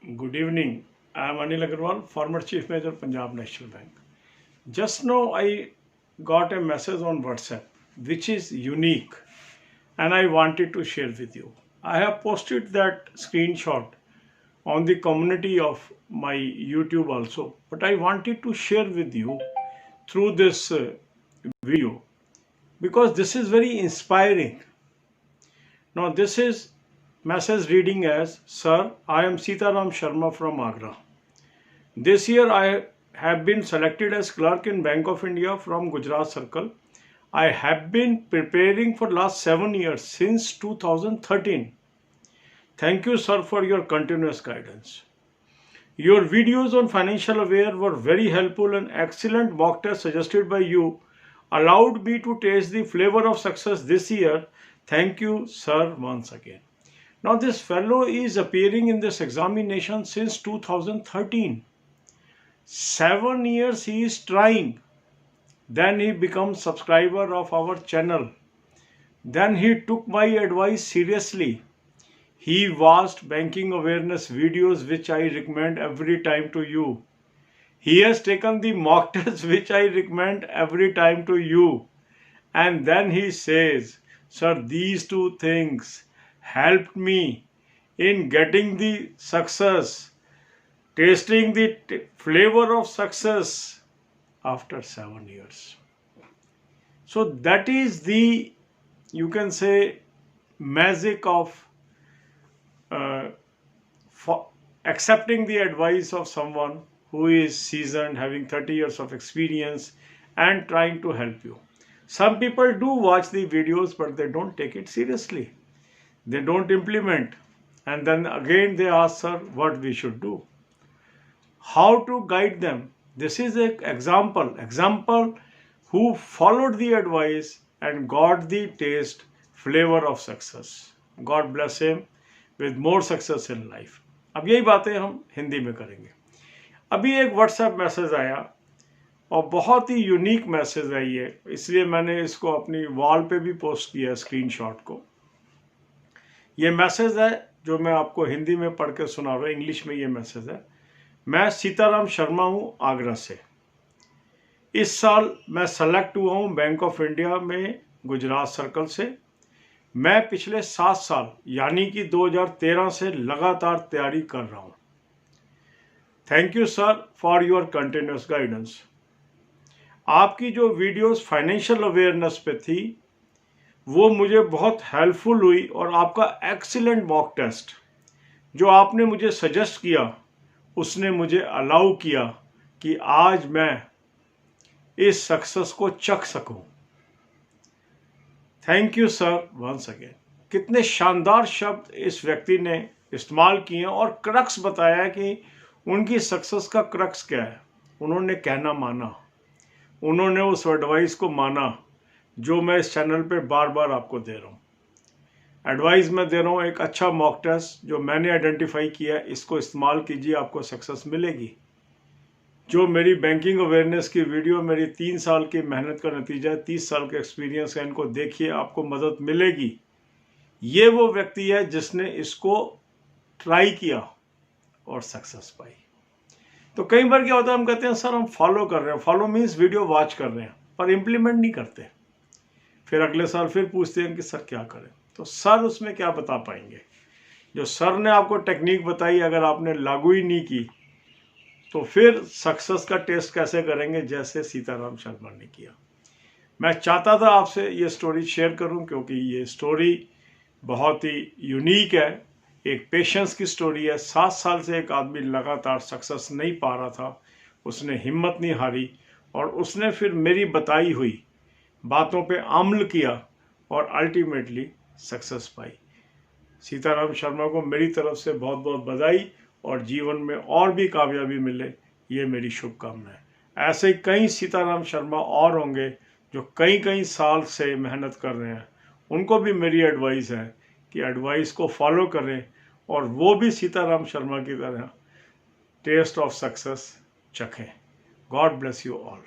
Good evening. I am Anil Agarwal, former Chief Manager, Punjab National Bank. Just now I got a message on WhatsApp which is unique and I wanted to share with you. I have posted that screenshot on the community of my YouTube also, but I wanted to share with you through this video because this is very inspiring. Now this is message reading as, Sir, I am Sitaram Sharma from Agra. This year I have been selected as clerk in Bank of India from Gujarat Circle. I have been preparing for last 7 years since 2013. Thank you, sir, for your continuous guidance. Your videos on financial aware were very helpful and excellent mock test suggested by you allowed me to taste the flavor of success this year. Thank you, sir, once again. Now this fellow is appearing in this examination since 2013. 7 years he is trying. Then he becomes subscriber of our channel. Then he took my advice seriously. He watched banking awareness videos which I recommend every time to you. He has taken the mock test which I recommend every time to you. And then he says, sir, these two things helped me in getting the success, tasting the flavor of success after 7 years. So that is the, you can say, magic of accepting the advice of someone who is seasoned, having 30 years of experience and trying to help you. Some people do watch the videos, but they don't take it seriously. They don't implement. And then again they ask, sir, what we should do. How to guide them. This is an example who followed the advice and got the taste, flavor of success. God bless him with more success in life. अब यही बातें हम हिंदी में करेंगे. अभी एक WhatsApp message आया और बहुत ही यूनिक मैसेज है ये, इसलिए मैंने इसको अपनी वॉल पे भी पोस्ट किया स्क्रीनशॉट को. ये मैसेज है जो मैं आपको हिंदी में पढ़ के सुना रहा हूँ. इंग्लिश में ये मैसेज है. मैं सीताराम शर्मा हूँ आगरा से. इस साल मैं सेलेक्ट हुआ हूँ बैंक ऑफ इंडिया में गुजरात सर्कल से. मैं पिछले 7 साल यानी कि 2013 से लगातार तैयारी कर रहा हूँ. Thank you sir for your continuous guidance. आपकी जो वीडियोस फाइनेंशियल अवेयरनेस पे थी वो मुझे बहुत हेल्पफुल हुई और आपका एक्सीलेंट मॉक टेस्ट जो आपने मुझे सजेस्ट किया उसने मुझे अलाउ किया कि आज मैं इस सक्सेस को चख सकूं. Thank you sir once again. कितने शानदार शब्द इस व्यक्ति ने इस्तेमाल किए और क्रक्स बताया कि उनकी सक्सेस का क्रक्स क्या है. उन्होंने कहना माना, उन्होंने उस एडवाइस को माना जो मैं इस चैनल पे बार बार आपको दे रहा हूँ. एडवाइस मैं दे रहा हूँ एक अच्छा मॉक टेस्ट जो मैंने आइडेंटिफाई किया है, इसको इस्तेमाल कीजिए, आपको सक्सेस मिलेगी. जो मेरी बैंकिंग अवेयरनेस की वीडियो मेरी 3 साल की मेहनत का नतीजा है, 30 साल का एक्सपीरियंस है, इनको देखिए, आपको मदद मिलेगी. ये वो व्यक्ति है जिसने इसको ट्राई किया और सक्सेस पाई. तो कई बार क्या होता है, हम कहते हैं सर हम फॉलो कर रहे हैं. फॉलो मीन्स वीडियो वॉच कर रहे हैं पर इम्प्लीमेंट नहीं करते. फिर अगले साल फिर पूछते हैं कि सर क्या करें. तो सर उसमें क्या बता पाएंगे. जो सर ने आपको टेक्निक बताई अगर आपने लागू ही नहीं की तो फिर सक्सेस का टेस्ट कैसे करेंगे जैसे सीताराम शर्मा ने किया. मैं चाहता था आपसे ये स्टोरी शेयर करूं क्योंकि ये स्टोरी बहुत ही यूनिक है. एक पेशेंस की स्टोरी है. 7 साल से एक आदमी लगातार सक्सेस नहीं पा रहा था, उसने हिम्मत नहीं हारी और उसने फिर मेरी बताई हुई बातों पे अमल किया और अल्टीमेटली सक्सेस पाई. सीताराम शर्मा को मेरी तरफ से बहुत बहुत बधाई और जीवन में और भी कामयाबी मिले ये मेरी शुभकामना है. ऐसे ही कई सीताराम शर्मा और होंगे जो कई साल से मेहनत कर रहे हैं. उनको भी मेरी एडवाइस है कि एडवाइस को फॉलो करें और वो भी सीताराम शर्मा की तरह टेस्ट ऑफ सक्सेस चखें. God bless you all.